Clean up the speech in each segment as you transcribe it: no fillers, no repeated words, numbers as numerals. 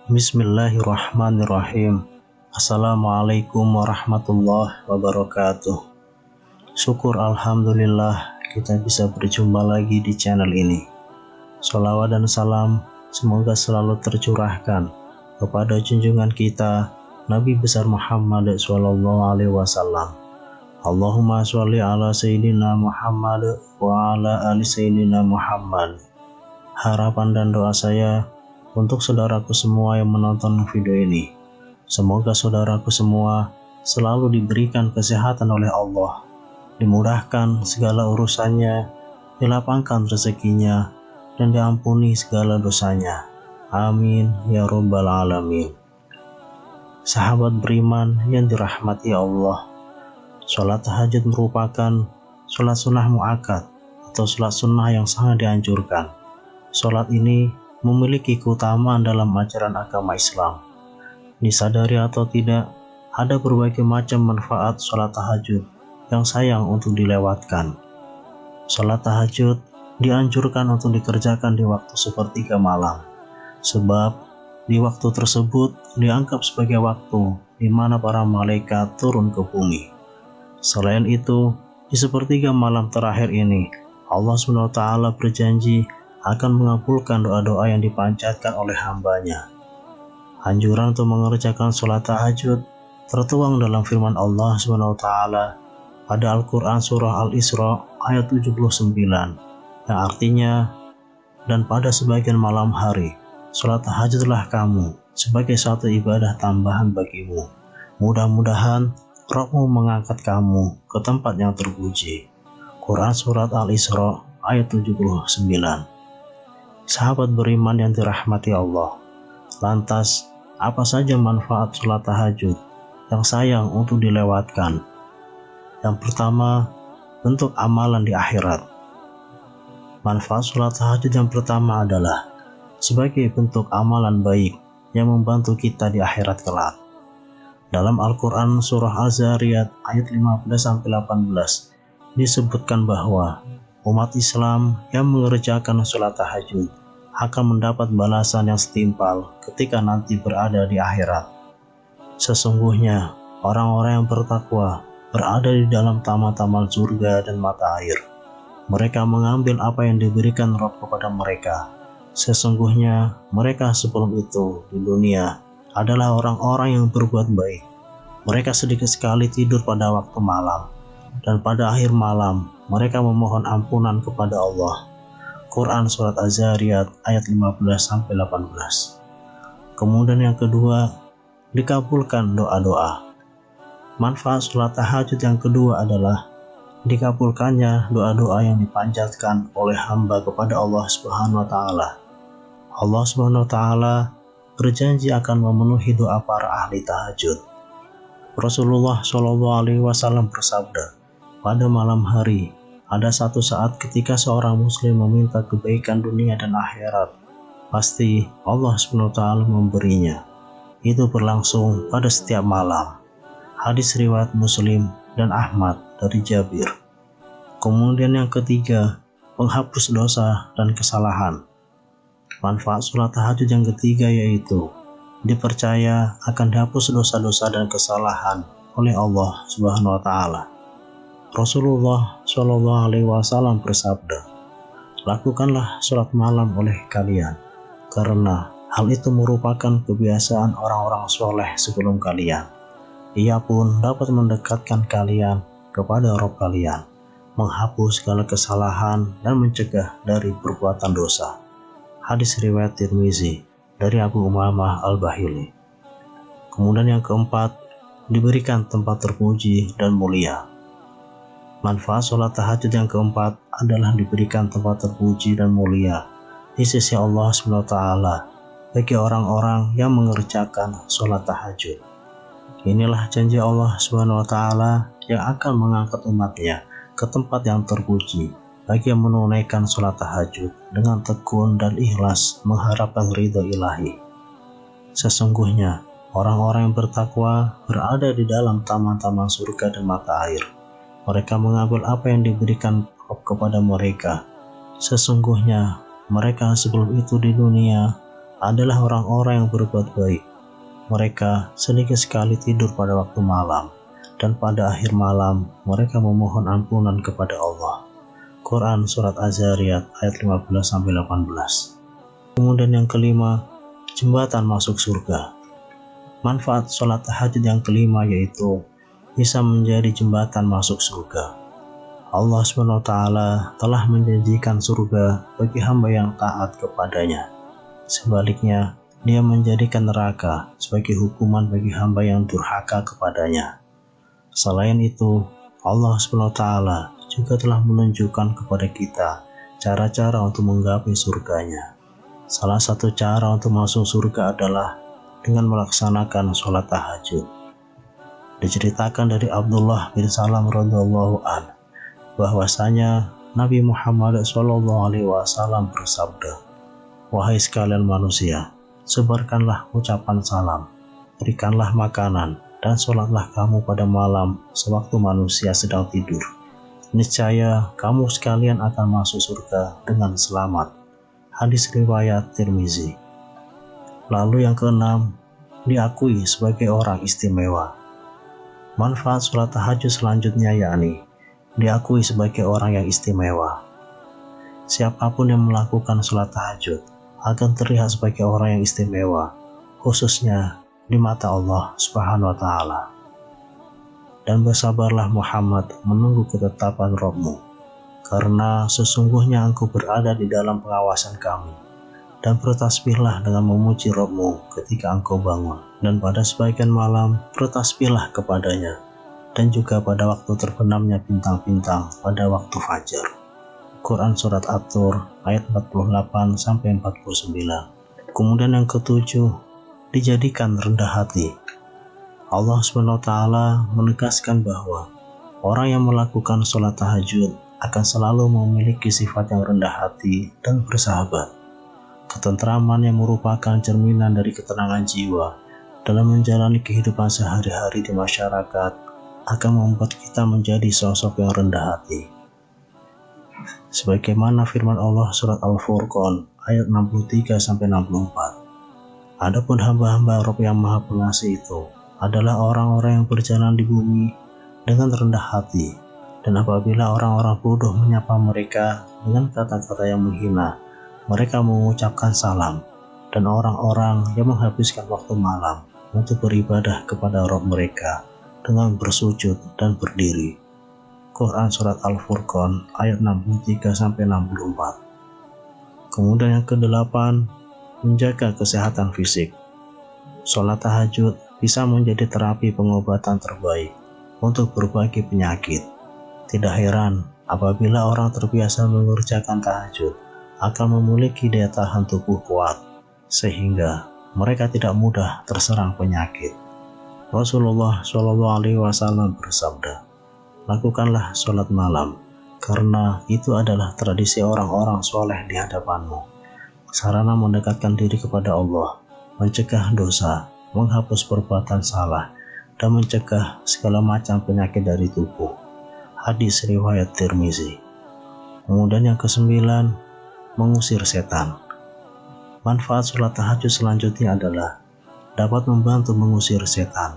Bismillahirrahmanirrahim. Assalamualaikum warahmatullahi wabarakatuh. Syukur alhamdulillah kita bisa berjumpa lagi di channel ini. Sholawat dan salam semoga selalu tercurahkan kepada junjungan kita Nabi besar Muhammad SAW. Allahumma sholli ala sayyidina Muhammad wa ala ali sayyidina Muhammad. Harapan dan doa saya untuk saudaraku semua yang menonton video ini, semoga saudaraku semua selalu diberikan kesehatan oleh Allah, dimudahkan segala urusannya, dilapangkan rezekinya, dan diampuni segala dosanya. Amin ya rabbal alamin. Sahabat beriman yang dirahmati Allah, sholat tahajud merupakan sholat sunnah muakkad atau sholat sunnah yang sangat dianjurkan. Sholat ini memiliki keutamaan dalam ajaran agama Islam. Disadari atau tidak, ada berbagai macam manfaat sholat tahajud yang sayang untuk dilewatkan. Sholat tahajud dianjurkan untuk dikerjakan di waktu sepertiga malam, sebab di waktu tersebut dianggap sebagai waktu di mana para malaikat turun ke bumi. Selain itu, di sepertiga malam terakhir ini, Allah SWT berjanji akan mengabulkan doa-doa yang dipanjatkan oleh hambanya. Anjuran untuk mengerjakan sholat tahajud tertuang dalam firman Allah SWT pada Al-Quran surah Al-Isra ayat 79 yang artinya, dan pada sebagian malam hari sholat tahajudlah kamu sebagai suatu ibadah tambahan bagimu. Mudah-mudahan Rabbmu mengangkat kamu ke tempat yang terpuji. Quran surat Al-Isra ayat 79. Sahabat beriman yang dirahmati Allah, lantas apa saja manfaat sholat tahajud yang sayang untuk dilewatkan? Yang pertama, bentuk amalan di akhirat. Manfaat sholat tahajud yang pertama adalah sebagai bentuk amalan baik yang membantu kita di akhirat kelak. Dalam Al-Quran surah Az-Zariyat ayat 15-18 disebutkan bahwa umat Islam yang mengerjakan sholat tahajud akan mendapat balasan yang setimpal ketika nanti berada di akhirat. Sesungguhnya orang-orang yang bertakwa berada di dalam taman-taman surga dan mata air. Mereka mengambil apa yang diberikan Rabb kepada mereka. Sesungguhnya mereka sebelum itu di dunia adalah orang-orang yang berbuat baik. Mereka sedikit sekali tidur pada waktu malam, dan pada akhir malam mereka memohon ampunan kepada Allah. Quran surat Az-Zariyat ayat 15-18. Kemudian yang kedua, dikabulkan doa-doa. Manfaat sholat tahajud yang kedua adalah dikabulkannya doa-doa yang dipanjatkan oleh hamba kepada Allah Subhanahu wa taala. Allah Subhanahu wa taala berjanji akan memenuhi doa para ahli tahajud. Rasulullah SAW bersabda, pada malam hari ada satu saat ketika seorang muslim meminta kebaikan dunia dan akhirat, pasti Allah SWT memberinya. Itu berlangsung pada setiap malam. Hadis riwayat Muslim dan Ahmad dari Jabir. Kemudian yang ketiga, penghapus dosa dan kesalahan. Manfaat sholat tahajud yang ketiga yaitu dipercaya akan dihapus dosa-dosa dan kesalahan oleh Allah Subhanahu wa taala. Rasulullah SAW bersabda, lakukanlah sholat malam oleh kalian, karena hal itu merupakan kebiasaan orang-orang soleh sebelum kalian. Ia pun dapat mendekatkan kalian kepada Rabb kalian, menghapus segala kesalahan dan mencegah dari perbuatan dosa. Hadis riwayat Tirmizi dari Abu Umamah Al-Bahili. Kemudian yang keempat, diberikan tempat terpuji dan mulia. Manfaat sholat tahajud yang keempat adalah diberikan tempat terpuji dan mulia di sisi Allah SWT bagi orang-orang yang mengerjakan sholat tahajud. Inilah janji Allah SWT yang akan mengangkat umatnya ke tempat yang terpuji bagi yang menunaikan sholat tahajud dengan tekun dan ikhlas mengharapkan ridho ilahi. Sesungguhnya, orang-orang yang bertakwa berada di dalam taman-taman surga dan mata air. Mereka mengambil apa yang diberikan kepada mereka. Sesungguhnya, mereka sebelum itu di dunia adalah orang-orang yang berbuat baik. Mereka sedikit sekali tidur pada waktu malam, dan pada akhir malam mereka memohon ampunan kepada Allah. Quran Surat Az-Zariyat ayat 15-18. Kemudian yang kelima, jembatan masuk surga. Manfaat sholat tahajud yang kelima yaitu bisa menjadi jembatan masuk surga. Allah SWT telah menjanjikan surga bagi hamba yang taat kepadanya. Sebaliknya, Dia menjadikan neraka sebagai hukuman bagi hamba yang durhaka kepadanya. Selain itu, Allah SWT juga telah menunjukkan kepada kita cara-cara untuk menggapai surganya. Salah satu cara untuk masuk surga adalah dengan melaksanakan sholat tahajud. Diceritakan dari Abdullah bin Salam radhiyallahu anhu bahwasanya Nabi Muhammad SAW bersabda, "Wahai sekalian manusia, sebarkanlah ucapan salam, berikanlah makanan, dan sholatlah kamu pada malam sewaktu manusia sedang tidur. Niscaya kamu sekalian akan masuk surga dengan selamat." Hadis riwayat Tirmizi. Lalu yang keenam, diakui sebagai orang istimewa. Manfaat sholat tahajud selanjutnya yakni diakui sebagai orang yang istimewa. Siapapun yang melakukan sholat tahajud akan terlihat sebagai orang yang istimewa, khususnya di mata Allah Subhanahu wa Ta'ala. Dan bersabarlah Muhammad menunggu ketetapan Rabb-Mu, karena sesungguhnya engkau berada di dalam pengawasan kami. Dan bertasbihlah dengan memuji Rabb-Mu ketika engkau bangun, dan pada sebagian malam bertasbihlah kepadanya, dan juga pada waktu terbenamnya bintang-bintang pada waktu fajar. Quran Surat At-Tur ayat 48-49. Kemudian yang ketujuh, dijadikan rendah hati. Allah SWT menegaskan bahwa orang yang melakukan sholat tahajud akan selalu memiliki sifat yang rendah hati dan bersahabat. Ketentraman yang merupakan cerminan dari ketenangan jiwa dalam menjalani kehidupan sehari-hari di masyarakat akan membuat kita menjadi sosok yang rendah hati. Sebagaimana firman Allah surat Al-Furqan ayat 63-64. Adapun hamba-hamba Rabb yang Maha Pengasih itu adalah orang-orang yang berjalan di bumi dengan rendah hati, dan apabila orang-orang bodoh menyapa mereka dengan kata-kata yang menghina, mereka mengucapkan salam. Dan orang-orang yang menghabiskan waktu malam untuk beribadah kepada Rabb mereka dengan bersujud dan berdiri. Quran Surat Al-Furqan ayat 63-64. Kemudian yang kedelapan, menjaga kesehatan fisik. Sholat tahajud bisa menjadi terapi pengobatan terbaik untuk berbagai penyakit. Tidak heran apabila orang terbiasa mengerjakan tahajud akan memiliki daya tahan tubuh kuat, sehingga mereka tidak mudah terserang penyakit. Rasulullah SAW bersabda, "Lakukanlah sholat malam, karena itu adalah tradisi orang-orang soleh di hadapanmu. Sarana mendekatkan diri kepada Allah, mencegah dosa, menghapus perbuatan salah, dan mencegah segala macam penyakit dari tubuh." Hadis riwayat Tirmizi. Kemudian yang kesembilan, mengusir setan. Manfaat sholat tahajud selanjutnya adalah dapat membantu mengusir setan.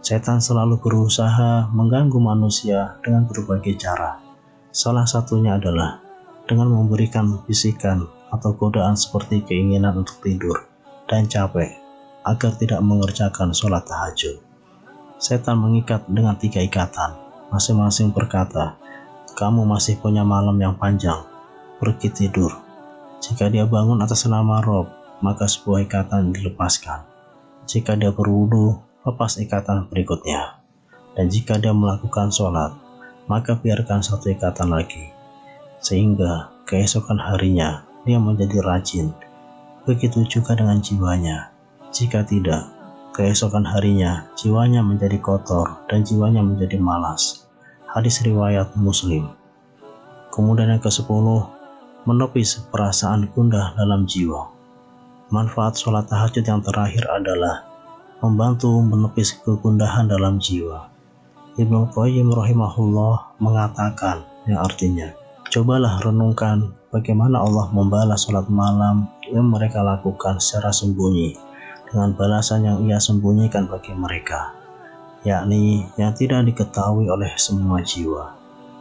Setan selalu berusaha mengganggu manusia dengan berbagai cara. Salah satunya adalah dengan memberikan bisikan atau godaan seperti keinginan untuk tidur dan capek agar tidak mengerjakan sholat tahajud. Setan mengikat dengan 3 ikatan, masing-masing berkata, "Kamu masih punya malam yang panjang, pergi tidur." Jika dia bangun atas nama Rob, maka sebuah ikatan dilepaskan. Jika dia berwudu, lepas ikatan berikutnya. Dan jika dia melakukan sholat, maka biarkan 1 ikatan lagi. Sehingga keesokan harinya dia menjadi rajin. Begitu juga dengan jiwanya. Jika tidak, keesokan harinya jiwanya menjadi kotor dan jiwanya menjadi malas. Hadis riwayat Muslim. Kemudian yang ke-10, menepis perasaan gundah dalam jiwa. Manfaat sholat tahajud yang terakhir adalah membantu menepis kegundahan dalam jiwa. Ibnu Qayyim rahimahullah mengatakan yang artinya, cobalah renungkan bagaimana Allah membalas sholat malam yang mereka lakukan secara sembunyi dengan balasan yang Ia sembunyikan bagi mereka, yakni yang tidak diketahui oleh semua jiwa.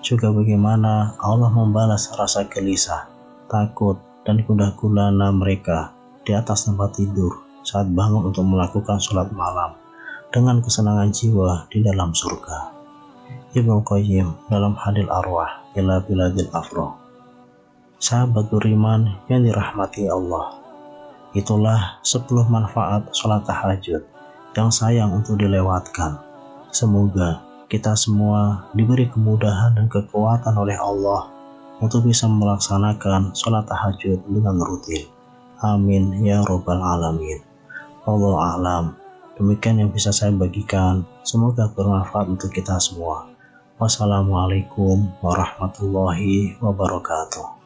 Juga bagaimana Allah membalas rasa gelisah, takut, dan gundah gulana mereka di atas tempat tidur saat bangun untuk melakukan sholat malam dengan kesenangan jiwa di dalam surga. Ibnu Qayyim dalam Hadil Arwah ila Biladil Afroh. Sahabat beriman yang dirahmati Allah, itulah 10 manfaat sholat tahajud yang sayang untuk dilewatkan. Semoga kita semua diberi kemudahan dan kekuatan oleh Allah untuk bisa melaksanakan sholat tahajud dengan rutin. Amin ya robbal alamin. Wallahu a'lam. Demikian yang bisa saya bagikan. Semoga bermanfaat untuk kita semua. Wassalamualaikum warahmatullahi wabarakatuh.